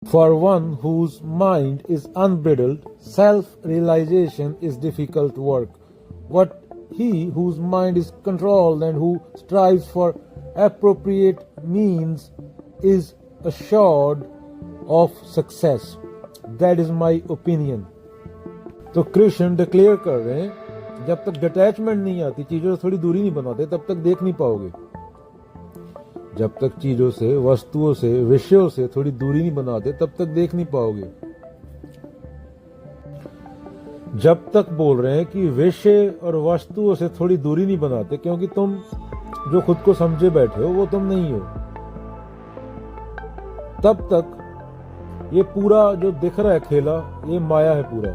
For one whose mind is unbridled, self-realization is difficult work. But he whose mind is controlled and who strives for appropriate means is assured of success. That is my opinion. तो Krishna declare कर रहे हैं, जब तक detachment नहीं आती, चीजों से थोड़ी दूरी नहीं बनाते, तब तक देख नहीं पाओगे। जब तक चीजों से, वस्तुओं से, विषयों से थोड़ी दूरी नहीं बनाते, तब तक देख नहीं पाओगे। जब तक बोल रहे हैं कि विषय और वस्तुओं से थोड़ी दूरी नहीं बनाते, क्योंकि तुम जो खुद को समझे बैठे हो वो तुम नहीं हो, तब तक ये पूरा जो दिख रहा है खेला, ये माया है पूरा।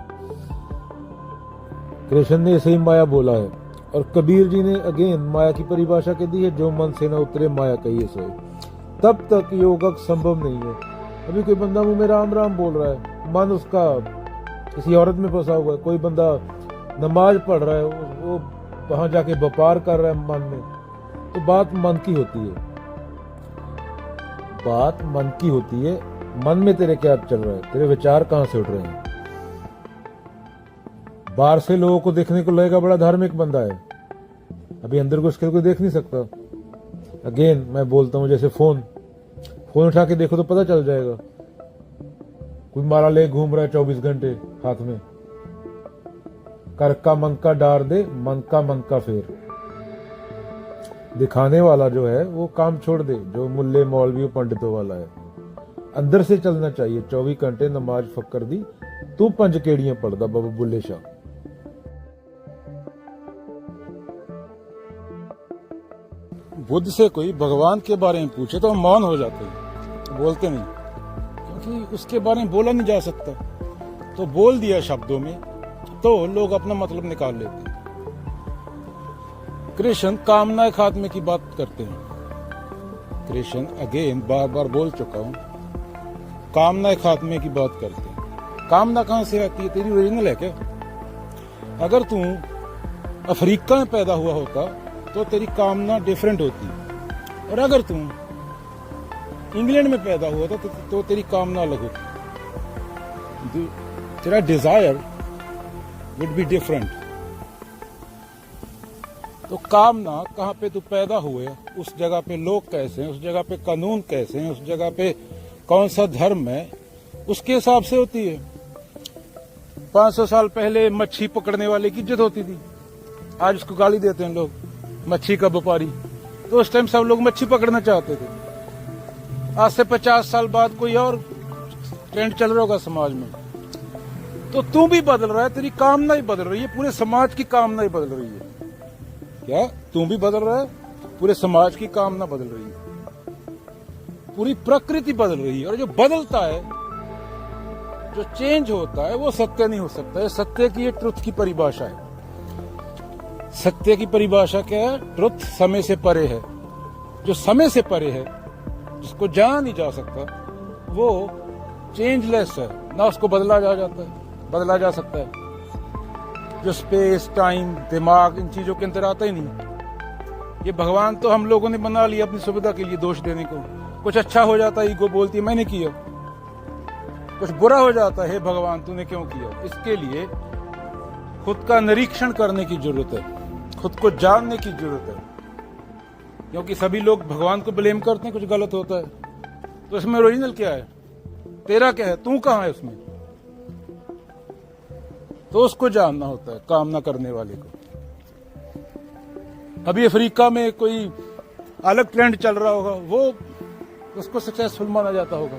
कृष्ण ने ऐसे ही माया बोला है, और कबीर जी ने अगेन माया की परिभाषा कह दी है, जो मन से न उतरे माया कहिए सोए। तब तक योगक संभव नहीं है। अभी कोई बंदा मुंह में राम राम बोल रहा है, मन उसका किसी औरत में फंसा हुआ है। कोई बंदा नमाज पढ़ रहा है, वो वहां जाके व्यापार कर रहा है मन में, तो बात मन की होती है। बात मन की होती है। मन में तेरे क्या चल रहा है, तेरे विचार कहां से उठ रहे हैं। बाहर से लोगों को देखने को लगेगा बड़ा धार्मिक बंदा है, अभी अंदर घुस के कोई देख नहीं सकता। अगेन मैं बोलता हूं, जैसे फोन उठा के देखो तो पता चल जाएगा। कोई माला ले घूम रहा है 24 घंटे हाथ में। कर का मन का डार दे, मन का फेर। दिखाने वाला जो है वो काम छोड़ दे, जो मुल्ले मौलवी पंडितों वाला है। अंदर से चलना चाहिए। 24 घंटे नमाज फक्कर दी, तू 5 केड़ियां पढ़दा बाबा बुल्ले शाह। बुद्ध से कोई भगवान के बारे में पूछे तो हम मौन हो जाते हैं, बोलते नहीं, क्योंकि उसके बारे में बोला नहीं जा सकता। तो बोल दिया शब्दों में तो लोग अपना मतलब निकाल लेते हैं। कृष्ण कामना खात्मे की बात करते हैं। कृष्ण अगेन बार बार बोल चुका हूं, कामना खात्मे की बात करते हैं। कामना कहां से आती है? तेरी ओरिजिनल है क्या? अगर तू अफ्रीका में पैदा हुआ होता तो तेरी कामना डिफरेंट होती, और अगर तू इंग्लैंड में पैदा हुआ था तो तेरी कामना अलग होती। तेरा डिजायर वुड बी डिफरेंट। तो कामना कहां पे तू पैदा हुए, उस जगह पे लोग कैसे हैं, उस जगह पे कानून कैसे हैं, उस जगह पे कौन सा धर्म है, उसके हिसाब से होती है। 500 साल पहले मच्छी पकड़ने वाले की इज्जत होती थी, आज उसको गाली देते हैं लोग, मच्छी का व्यापारी। तो उस टाइम सब लोग मच्छी पकड़ना चाहते थे। आज से 50 साल बाद कोई और ट्रेंड चल रहा होगा समाज में। तो तू भी बदल रहा है, तेरी कामना ही बदल रही है, पूरे समाज की कामना ही बदल रही है। क्या तू भी बदल रहा है? पूरे समाज की कामना बदल रही है, पूरी प्रकृति बदल रही है। और जो बदलता है, जो चेंज होता है, वो सत्य नहीं हो सकता है। सत्य की ये ट्रुथ की परिभाषा है। सत्य की परिभाषा क्या है? ट्रुथ समय से परे है। जो समय से परे है, जिसको जाना नहीं जा सकता, वो चेंजलेस है, ना उसको बदला जा सकता है। जो स्पेस, टाइम, दिमाग, इन चीजों के अंदर आता ही नहीं। ये भगवान तो हम लोगों ने बना लिया अपनी सुविधा के लिए, दोष देने को। कुछ अच्छा हो जाता है, ईगो बोलती है मैंने किया। कुछ बुरा हो जाता है, हे भगवान तूने क्यों किया। इसके लिए खुद का निरीक्षण करने की जरूरत है, खुद को जानने की जरूरत है। क्योंकि सभी लोग भगवान को ब्लेम करते हैं, कुछ गलत होता है तो इसमें ओरिजिनल क्या है, तेरा क्या है, तू कहां है उसमें। तो उसको जानना होता है कामना करने वाले को। अभी अफ्रीका में कोई अलग ट्रेंड चल रहा होगा, वो उसको सक्सेसफुल माना जाता होगा।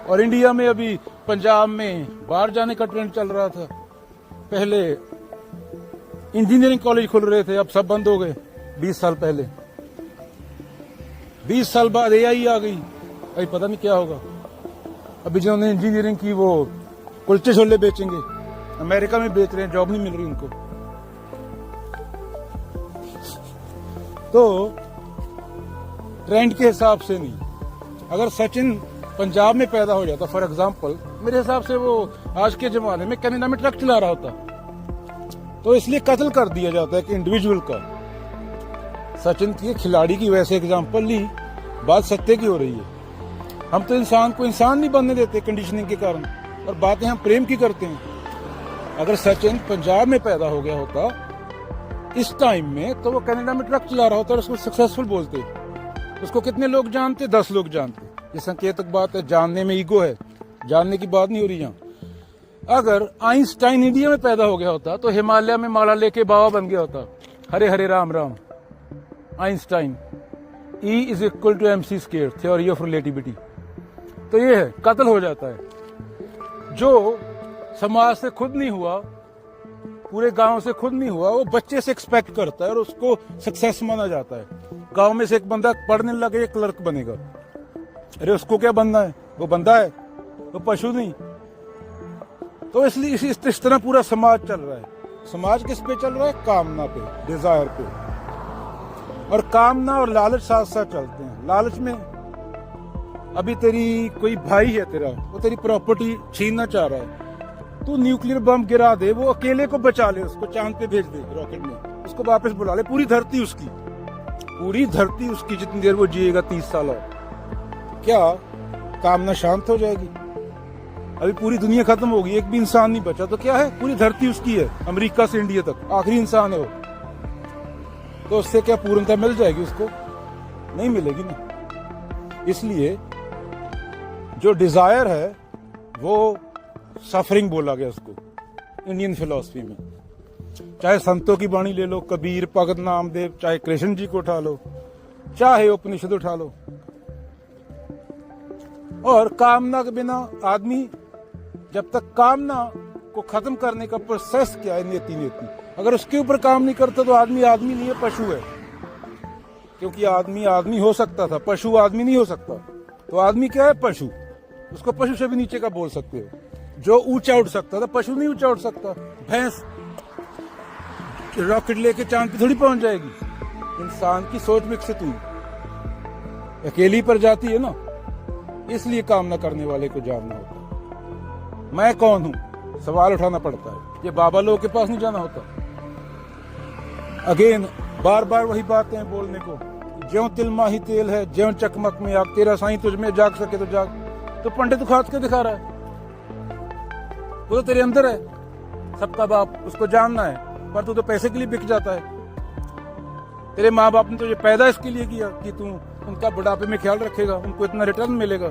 और इंडिया में अभी पंजाब में बाहर जाने का ट्रेंड चल रहा था। पहले इंजीनियरिंग कॉलेज खुल रहे थे, अब सब बंद हो गए 20 साल पहले। 20 साल बाद AI आ गई, अभी पता नहीं क्या होगा। अभी जिन्होंने इंजीनियरिंग की वो कुलचे छोले बेचेंगे, अमेरिका में बेच रहे हैं, जॉब नहीं मिल रही उनको। तो ट्रेंड के हिसाब से नहीं। अगर सचिन पंजाब में पैदा हो जाता फॉर एग्जाम्पल, मेरे हिसाब से वो आज के जमाने में कनाडा में ट्रक चला रहा होता। तो इसलिए कत्ल कर दिया जाता है कि इंडिविजुअल का। सचिन की खिलाड़ी की वैसे एग्जाम्पल ली, बात सत्य की हो रही है। हम तो इंसान को इंसान नहीं बनने देते कंडीशनिंग के कारण, और बातें हम प्रेम की करते हैं। अगर सचिन पंजाब में पैदा हो गया होता इस टाइम में, तो वो कनाडा में ट्रक चला रहा होता और उसको सक्सेसफुल बोलते। उसको कितने लोग जानते? 10 लोग जानते। ये संकेतक बात है, जानने में ईगो है, जानने की बात नहीं हो रही यहाँ। अगर आइंस्टाइन इंडिया में पैदा हो गया होता तो हिमालय में माला लेके बाबा बन गया होता। हरे हरे Ram Ram. Einstein, E is equal to MC square, theory of relativity. तो ये है, कत्ल हो जाता है। जो समाज से खुद नहीं हुआ, पूरे गांव से खुद नहीं हुआ, वो बच्चे से एक्सपेक्ट करता है और उसको सक्सेस माना जाता है। गांव में से एक बंदा पढ़ने लगे, क्लर्क बनेगा। अरे उसको क्या बनना है? वो बंदा है, वो पशु नहीं। तो इसलिए इस तरह पूरा समाज चल रहा है। समाज किस पे चल रहा है? कामना पे, डिजायर पे। और कामना और लालच साथ साथ चलते हैं। लालच में अभी तेरी कोई भाई है तेरा, वो तेरी प्रॉपर्टी छीनना चाह रहा है, तू न्यूक्लियर बम गिरा दे, वो अकेले को बचा ले, उसको चांद पे भेज दे रॉकेट में, उसको वापस बुला ले, पूरी धरती उसकी जितनी देर वो जिएगा 30 साल और, क्या कामना शांत हो जाएगी? अभी पूरी दुनिया खत्म होगी, एक भी इंसान नहीं बचा, तो क्या है? पूरी धरती उसकी है, अमेरिका से इंडिया तक आखिरी इंसान है वो। तो उससे क्या पूर्णता मिल जाएगी उसको? नहीं मिलेगी ना। इसलिए जो डिजायर है वो सफरिंग बोला गया उसको इंडियन फिलॉसफी में। चाहे संतों की वाणी ले लो, कबीर, भगत नामदेव, चाहे कृष्ण जी को उठा लो, चाहे उपनिषद उठा लो। और कामना के बिना आदमी, जब तक कामना को खत्म करने का प्रोसेस क्या है, नेति, अगर उसके ऊपर काम नहीं करता तो आदमी नहीं है, पशु है। क्योंकि आदमी हो सकता था, पशु आदमी नहीं हो सकता। तो आदमी क्या है? पशु। उसको पशु से भी नीचे का बोल सकते हो। जो ऊंचा उठ सकता था, पशु नहीं ऊंचा उठ सकता। भैंस रॉकेट लेके चांद पे थोड़ी पहुंच जाएगी। इंसान की सोच विकसित हुई, अकेली पर जाती है ना। इसलिए कामना करने वाले को जानना होता है। मैं कौन हूं? सवाल उठाना पड़ता है। ये बाबा लोगों के पास नहीं जाना होता। अगेन बार बार वही बातें हैं बोलने को। ज्यों तिल माही तेल है, ज्यों चकमक में आग, तेरा साईं तुझ में जाग सके तो जाग। तो पंडित खाद के दिखा रहा है, वो तो तेरे अंदर है, सबका बाप, उसको जानना है। पर तू तो पैसे के लिए बिक जाता है। तेरे माँ बाप ने तुझे पैदा इसके लिए किया कि तू उनका बुढ़ापे में ख्याल रखेगा, उनको इतना रिटर्न मिलेगा।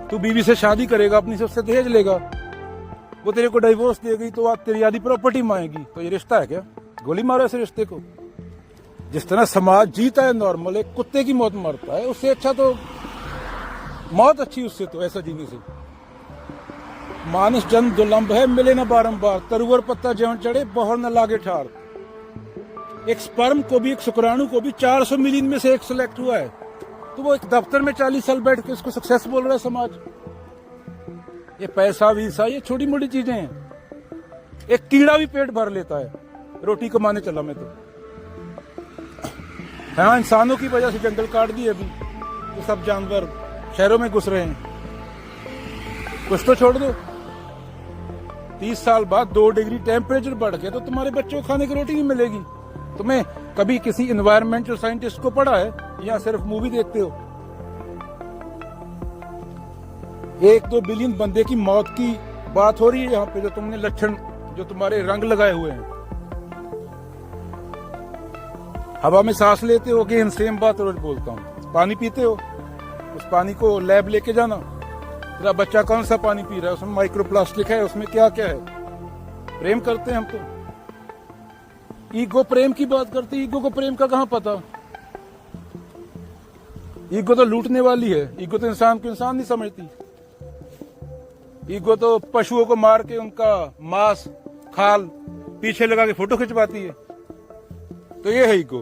तू बीवी से शादी करेगा, अपनी से उससे दहेज लेगा, वो तेरे को डिवोर्स देगी तो आप तेरी आधी प्रॉपर्टी मांगेगी। तो ये रिश्ता है क्या? गोली मारो ऐसे रिश्ते को। जिस तरह समाज जीता है नॉर्मल, एक कुत्ते की मौत मरता है, उससे अच्छा तो मौत अच्छी, उससे तो ऐसा जीने से। मानस जन्म दुर्लभ है, मिले न बारंबार, तरुवर पत्ता ज्यों चढ़े, बहर न लागे ठार। एक स्पर्म को भी, एक शुक्राणु को भी 400 मिलियन में से एक सिलेक्ट हुआ है। तो वो एक दफ्तर में 40 साल बैठ के उसको सक्सेस बोल रहा है समाज। ये पैसा वीसा, ये छोटी मोटी चीजें हैं। एक कीड़ा भी पेट भर लेता है, रोटी कमाने चला मैं तो। हाँ, इंसानों की वजह से जंगल काट दिए अभी, तो सब जानवर शहरों में घुस रहे हैं। कुछ तो छोड़ दो। 30 साल बाद 2 डिग्री टेम्परेचर बढ़ गया तो तुम्हारे बच्चों को खाने की रोटी नहीं मिलेगी। तुम्हें कभी किसी एनवायरमेंटल साइंटिस्ट को पढ़ा है या सिर्फ मूवी देखते हो? 1-2 बिलियन बंदे की मौत की बात हो रही है यहाँ पे, जो तुमने लक्षण, जो तुम्हारे रंग लगाए हुए हैं। हवा में सांस लेते हो कि सेम बात रोज बोलता हूँ। पानी पीते हो, उस पानी को लैब लेके जाना। तेरा बच्चा कौन सा पानी पी रहा है, उसमें माइक्रोप्लास्टिक है, उसमें क्या क्या है। प्रेम करते हैं हम तो। ईगो प्रेम की बात करती है, ईगो को प्रेम का कहां पता। ईगो तो लूटने वाली है, ईगो तो इंसान को इंसान नहीं समझती। ईगो तो पशुओं को मार के उनका मांस, खाल पीछे लगा के फोटो खिंचवाती है। तो ये है ईगो।